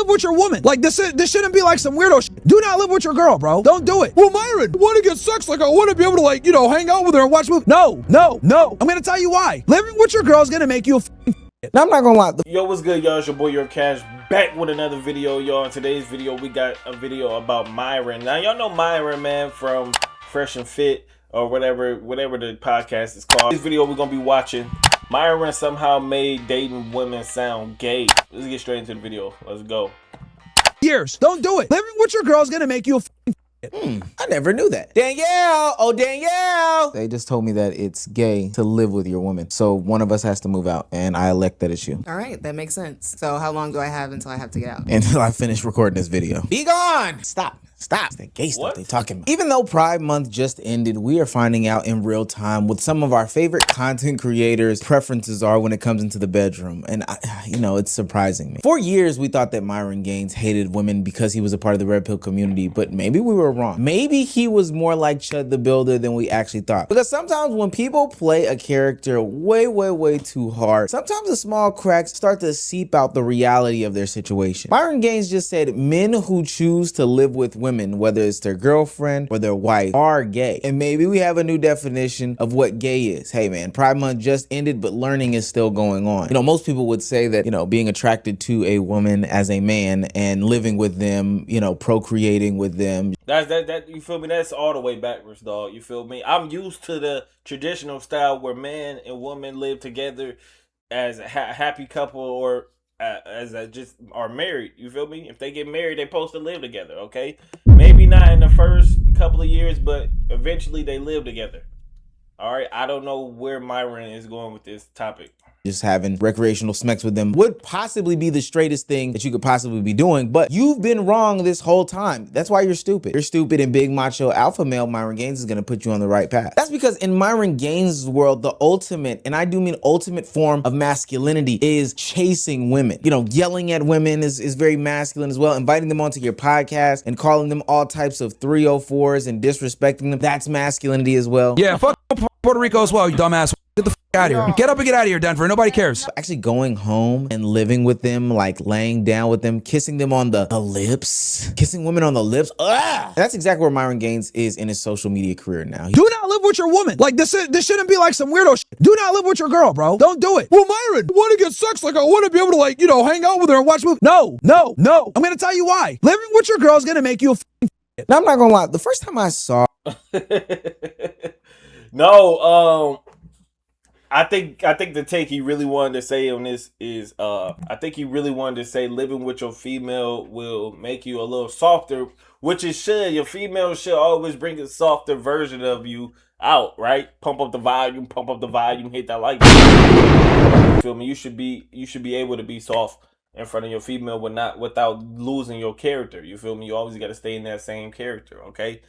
live with your woman. Like, this shouldn't be like some weirdo shit. Do not live with your girl, bro. Don't do it. Well, Myron, I want to get sex. Like, I want to be able to, like, you know, hang out with her and watch movies. No. I'm going to tell you why. Living with your girl is going to make you a now, I'm not gonna lie. Yo, what's good, y'all? It's your boy, your Cash, back with another video, y'all. In today's video, we got a video about Myron. Now, y'all know Myron, man, from Fresh and Fit or whatever the podcast is called. This video, we're gonna be watching. Myron somehow made dating women sound gay. Let's get straight into the video. Let's go. years. Don't do it. Living with your girl is gonna make you a I never knew that. Danielle! Oh, Danielle! They just told me that it's gay to live with your woman. So one of us has to move out, and I elect that it's you. All right, that makes sense. So how long do I have until I have to get out? Until I finish recording this video. Be gone! Stop. It's that gay stuff they talking about. Even though Pride Month just ended, we are finding out in real time what some of our favorite content creators' preferences are when it comes into the bedroom. And, you know, it's surprising me. For years, we thought that Myron Gaines hated women because he was a part of the Red Pill community, but maybe we were wrong. Maybe he was more like Chud the Builder than we actually thought. Because sometimes when people play a character way too hard, sometimes the small cracks start to seep out the reality of their situation. Myron Gaines just said men who choose to live with women, whether it's their girlfriend or their wife, are gay. And maybe we have a new definition of what gay is. Hey man, Pride Month just ended, but learning is still going on. You know, most people would say that, you know, being attracted to a woman as a man and living with them, you know, procreating with them. That you feel me? That's all the way backwards, dog. You feel me? I'm used to the traditional style where man and woman live together as a happy couple or just are married. You feel me? If they get married, they supposed to live together, okay? Maybe not in the first couple of years, but eventually they live together. All right, I don't know where Myron is going with this topic. Just having recreational sex with them would possibly be the straightest thing that you could possibly be doing, but you've been wrong this whole time. That's why you're stupid. You're stupid, and big macho alpha male Myron Gaines is gonna put you on the right path. That's because in Myron Gaines' world, the ultimate, and I do mean ultimate form of masculinity is chasing women. You know, yelling at women is very masculine as well. Inviting them onto your podcast and calling them all types of 304s and disrespecting them, that's masculinity as well. yeah. Fuck Puerto Rico as well, you dumbass. Get the out of here. Get up and get out of here, Denver. Nobody cares. Actually going home and living with them, like laying down with them, kissing them on the lips, kissing women on the lips. That's exactly where Myron Gaines is in his social media career now. Do not live with your woman. Like, this shouldn't be like some weirdo shit. Do not live with your girl, bro. Don't do it. Well, Myron, I want to get sex. Like, I want to be able to, like, you know, hang out with her and watch movies. No. I'm going to tell you why. Living with your girl is going to make you a Now, I'm not going to lie. The first time I saw... No, I think the take he really wanted to say on this is I think he really wanted to say living with your female will make you a little softer, which it should. Your female should always bring a softer version of you out, right? Pump up the volume, hit that like button. You feel me? You should be able to be soft in front of your female without losing your character. You feel me? You always got to stay in that same character, okay?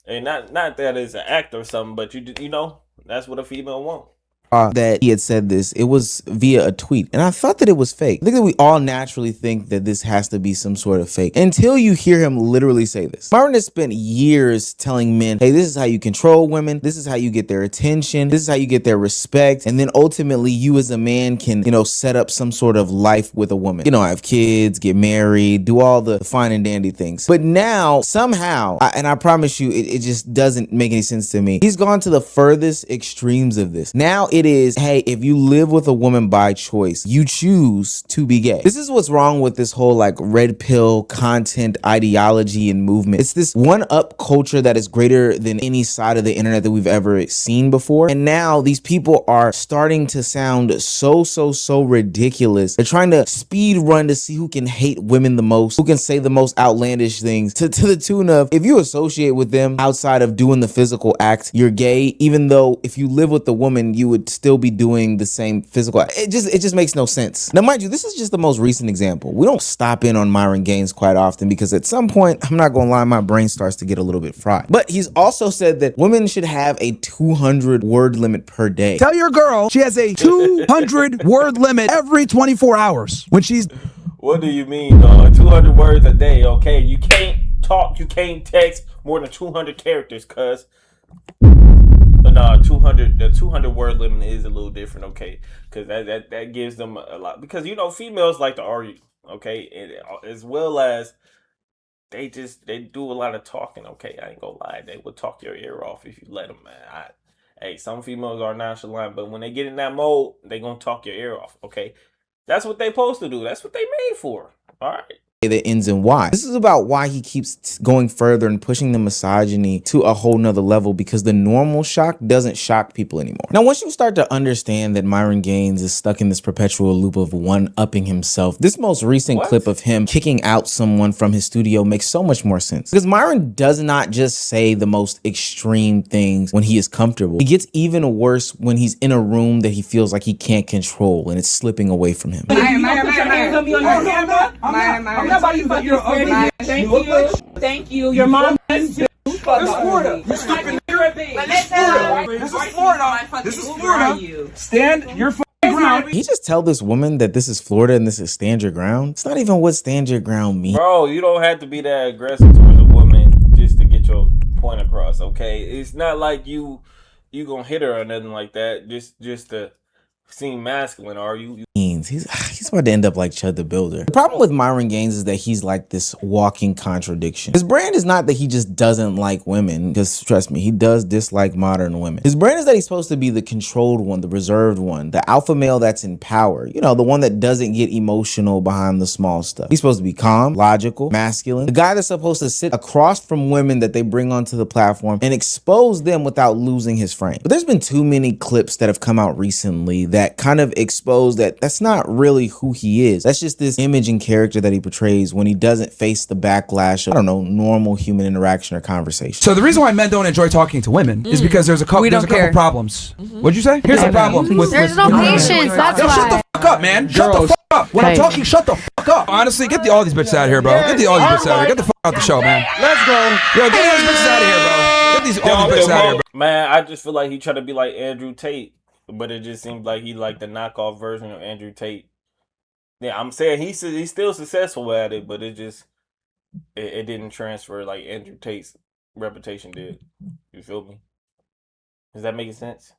And not that it's an act or something, but you know, that's what a female wants. That he had said this, it was via a tweet, and I thought that it was fake. I think that we all naturally think that this has to be some sort of fake until you hear him literally say this. Myron has spent years telling men, hey, this is how you control women, this is how you get their attention, this is how you get their respect, and then ultimately you as a man can, you know, set up some sort of life with a woman. You know, have kids, get married, do all the fine and dandy things. But now, somehow, and I promise you, it just doesn't make any sense to me, he's gone to the furthest extremes of this. Now it is, hey, if you live with a woman by choice, you choose to be gay. This is what's wrong with this whole like red pill content ideology and movement. It's this one-up culture that is greater than any side of the internet that we've ever seen before. And now these people are starting to sound so ridiculous. They're trying to speed run to see who can hate women the most, who can say the most outlandish things, to the tune of, if you associate with them outside of doing the physical act, you're gay, even though if you live with the woman, you would still be doing the same physical act. It just makes no sense. Now, mind you, this is just the most recent example. We don't stop in on Myron Gaines quite often because at some point, I'm not gonna lie, my brain starts to get a little bit fried. But he's also said that women should have a 200 word limit per day. Tell your girl she has a 200 word limit every 24 hours when she's... What do you mean, dog? 200 words a day, okay? You can't talk, you can't text more than 200 characters, cuz. No, 200. The 200 word limit is a little different, okay? Because that gives them a lot. Because you know, females like to argue. okay, and as well as they do a lot of talking. Okay, I ain't gonna lie, they will talk your ear off if you let them, man. Hey, some females are nonchalant, but when they get in that mode, they gonna talk your ear off. Okay, that's what they supposed to do. That's what they made for. All right. That ends in why. This is about why he keeps going further and pushing the misogyny to a whole nother level, because the normal shock doesn't shock people anymore. Now, once you start to understand that Myron Gaines is stuck in this perpetual loop of one-upping himself, this most recent clip of him kicking out someone from his studio makes so much more sense. Because Myron does not just say the most extreme things when he is comfortable. He gets even worse when he's in a room that he feels like he can't control and it's slipping away from him. Thank you. Your mom is Florida. You stupid nigga. This is Florida. This is Florida. Stand your ground. He just tell this woman that this is Florida and this is stand your ground. It's not even what stand your ground means. Bro, you don't have to be that aggressive towards a woman just to get your point across, okay? It's not like you gonna hit her or nothing like that just to seem masculine, are you? He's about to end up like Chud the Builder. The problem with Myron Gaines is that he's like this walking contradiction. His brand is not that he just doesn't like women, because trust me, he does dislike modern women. His brand is that he's supposed to be the controlled one, the reserved one, the alpha male that's in power. You know, the one that doesn't get emotional behind the small stuff. He's supposed to be calm, logical, masculine. The guy that's supposed to sit across from women that they bring onto the platform and expose them without losing his frame. But there's been too many clips that have come out recently that kind of expose that that's not really who he is. That's just this image and character that he portrays when he doesn't face the backlash of, I don't know, normal human interaction or conversation. So the reason why men don't enjoy talking to women is because there's a couple problems. What'd you say? Here's the problem. There's no patience, that's Yo, why. shut the fuck up, man. Shut the fuck up. When I'm talking, shut the fuck up. Honestly, get all these bitches out of here, bro. Get all these bitches out of here. Get the fuck out the show, man. Let's go. Yo, get all these bitches out of here, bro. Get all these bitches out of here, bro. Man, I just feel like he tried to be like Andrew Tate, but it just seemed like he like the knockoff version of Andrew Tate. Yeah, I'm saying he's still successful at it, but it didn't transfer like Andrew Tate's reputation did. You feel me? Is that making sense?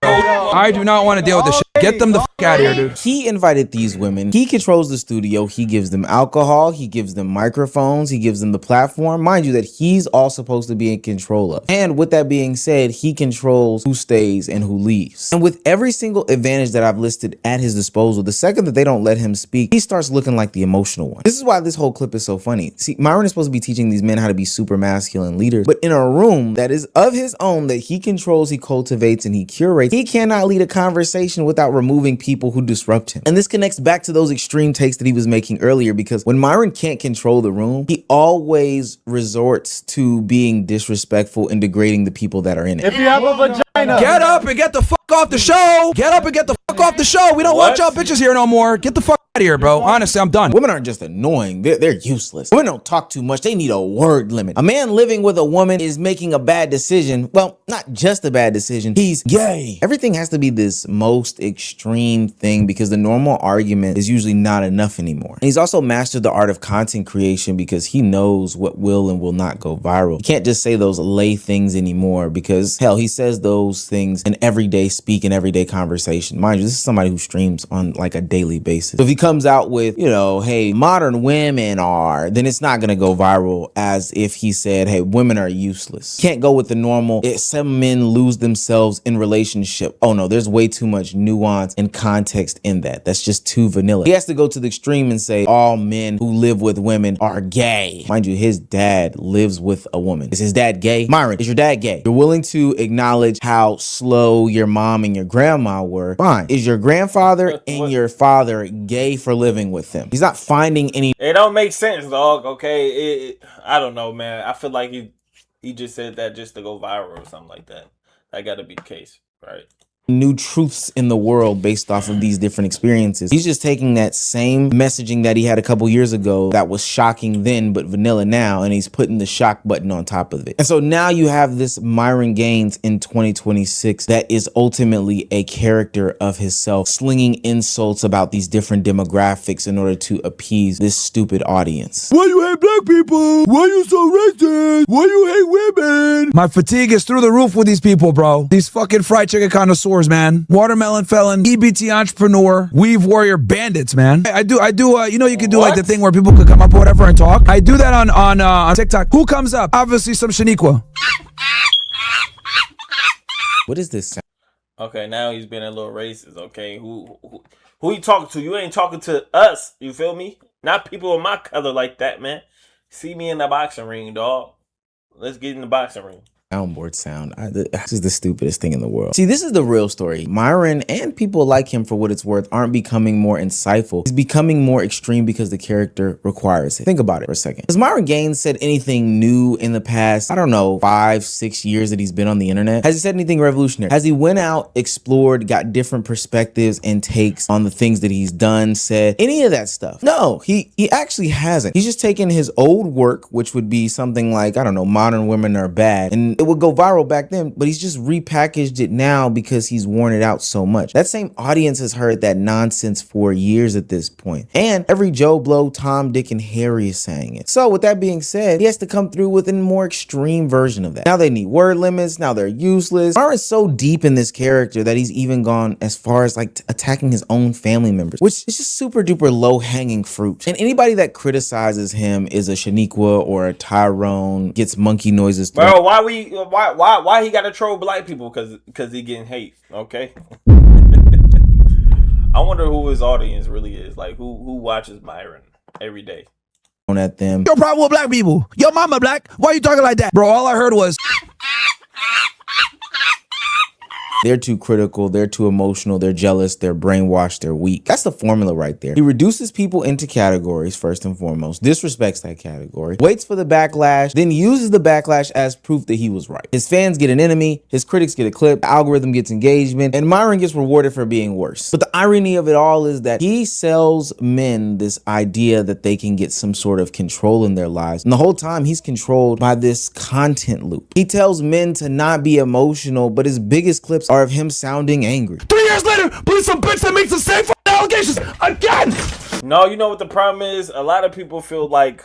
I do not want to deal with this shit. Get them the fuck out of here, dude. He invited these women. He controls the studio. He gives them alcohol. He gives them microphones. He gives them the platform. Mind you, that he's all supposed to be in control of. And with that being said, he controls who stays and who leaves. And with every single advantage that I've listed at his disposal, the second that they don't let him speak, he starts looking like the emotional one. This is why this whole clip is so funny. See, Myron is supposed to be teaching these men how to be super masculine leaders, but in a room that is of his own, that he controls, he cultivates, and he curates, he cannot lead a conversation without removing people who disrupt him. And this connects back to those extreme takes that he was making earlier, because when Myron can't control the room, he always resorts to being disrespectful and degrading the people that are in it. If you have a vagina, get up and get the fuck off the show. Get up and get the fuck off the show. We don't want y'all bitches here no more. Get the fuck out of here, bro. Honestly, I'm done. Women aren't just annoying. They're useless. Women don't talk too much. They need a word limit. A man living with a woman is making a bad decision. Well, not just a bad decision. He's gay. Everything has to be this most extreme thing because the normal argument is usually not enough anymore. And he's also mastered the art of content creation because he knows what will and will not go viral. He can't just say those lay things anymore because, hell, he says those things in everyday speak and everyday conversation. Mind you, this is somebody who streams on like a daily basis. So if he comes out with, you know, hey, modern women are, then it's not going to go viral as if he said, hey, women are useless. Can't go with the normal, some men lose themselves in relationship. Oh no, there's way too much nuance and context in that. That's just too vanilla. He has to go to the extreme and say all men who live with women are gay. Mind you, his dad lives with a woman. Is his dad gay? Myron, is your dad gay? You're willing to acknowledge how slow your mom and your grandma were. Fine. Is your grandfather and your father gay for living with them? He's not finding any. It don't make sense, dog. Okay, I don't know, man. I feel like he just said that just to go viral or something like that. That got to be the case, right? New truths in the world based off of these different experiences. He's just taking that same messaging that he had a couple years ago that was shocking then but vanilla now, and he's putting the shock button on top of it. And so now you have this Myron Gaines in 2026 that is ultimately a character of himself, slinging insults about these different demographics in order to appease this stupid audience. Why you hate black people? Why you so racist? Why you hate women? My fatigue is through the roof with these people, bro. These fucking fried chicken connoisseurs followers, man. Watermelon felon, EBT entrepreneur, weave warrior bandits, man. I do, you know, you can do like the thing where people could come up or whatever and talk. I do that on TikTok. Who comes up? Obviously some Shaniqua. What is this sound? Okay, now he's been a little racist. Okay, who you talking to? You ain't talking to us. You feel me? Not people of my color like that, man. See me in the boxing ring, dog. Let's get in the boxing ring. Soundboard sound. This is the stupidest thing in the world. See, this is the real story. Myron and people like him, for what it's worth, aren't becoming more insightful. He's becoming more extreme because the character requires it. Think about it for a second. Has Myron Gaines said anything new in the past, I don't know, 5-6 years that he's been on the internet? Has he said anything revolutionary? Has he went out, explored, got different perspectives and takes on the things that he's done, said, any of that stuff? No, he actually hasn't. He's just taken his old work, which would be something like, I don't know, Modern Women Are Bad, and it would go viral back then, but he's just repackaged it now because he's worn it out so much. That same audience has heard that nonsense for years at this point. And every Joe Blow, Tom, Dick, and Harry is saying it. So with that being said, he has to come through with a more extreme version of that. Now they need word limits. Now they're useless. Myron's so deep in this character that he's even gone as far as like attacking his own family members, which is just super duper low hanging fruit. And anybody that criticizes him is a Shaniqua or a Tyrone, gets monkey noises. Bro, why he gotta troll black people? Cause he getting hate. Okay. I wonder who his audience really is. Like who watches Myron every day. At them. Your problem with black people. Your mama black. Why you talking like that? Bro, all I heard was they're too critical, they're too emotional, they're jealous, they're brainwashed, they're weak. That's the formula right there. He reduces people into categories first and foremost, disrespects that category, waits for the backlash, then uses the backlash as proof that he was right. His fans get an enemy, his critics get a clip, the algorithm gets engagement, and Myron gets rewarded for being worse. But the irony of it all is that he sells men this idea that they can get some sort of control in their lives. And the whole time he's controlled by this content loop. He tells men to not be emotional, but his biggest clips are of him sounding angry. 3 years later, please some bitch that makes the same allegations again. No, you know what the problem is? A lot of people feel like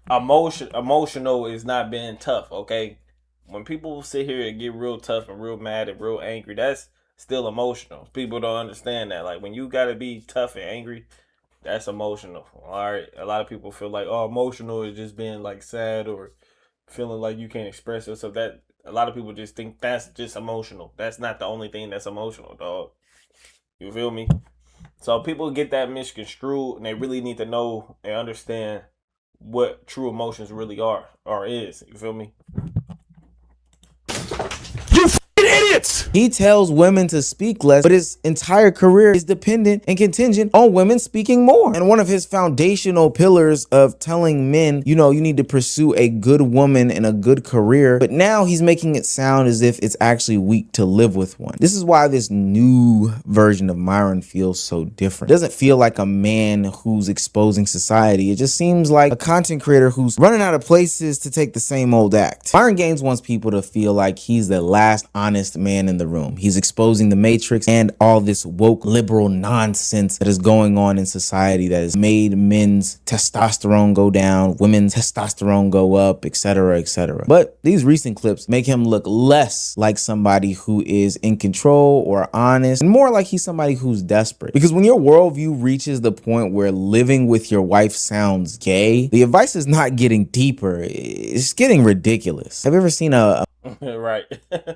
emotional is not being tough, okay? When people sit here and get real tough and real mad and real angry, that's still emotional. People don't understand that. Like when you gotta be tough and angry, that's emotional. All right. A lot of people feel like, oh, emotional is just being like sad or feeling like you can't express yourself. That a lot of people just think that's just emotional. That's not the only thing that's emotional, dog. You feel me? So people get that misconstrued and they really need to know and understand what true emotions really are or is. You feel me? You idiots! He tells women to speak less, but his entire career is dependent and contingent on women speaking more. And one of his foundational pillars of telling men, you know, you need to pursue a good woman and a good career, but now he's making it sound as if it's actually weak to live with one. This is why this new version of Myron feels so different. It doesn't feel like a man who's exposing society. It just seems like a content creator who's running out of places to take the same old act. Myron Gaines wants people to feel like he's the last honest man in the room. He's exposing the matrix and all this woke liberal nonsense that is going on in society that has made men's testosterone go down, women's testosterone go up, etc., etc. But these recent clips make him look less like somebody who is in control or honest and more like he's somebody who's desperate. Because when your worldview reaches the point where living with your wife sounds gay, the advice is not getting deeper, it's getting ridiculous. Have you ever seen a right.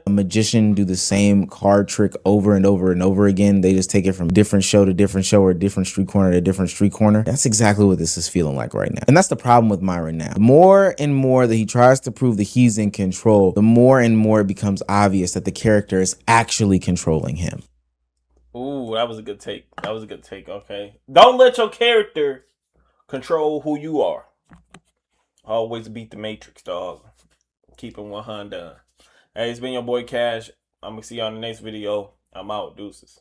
a magician do the same card trick over and over and over again? They just take it from different show to different show or different street corner to different street corner. That's exactly what this is feeling like right now. And that's the problem with Myron now. The more and more that he tries to prove that he's in control, the more and more it becomes obvious that the character is actually controlling him. Ooh, that was a good take. That was a good take, okay? Don't let your character control who you are. Always beat the matrix, dog. Keep it 100. Hey, it's been your boy Cash. I'm going to see you on the next video. I'm out. Deuces.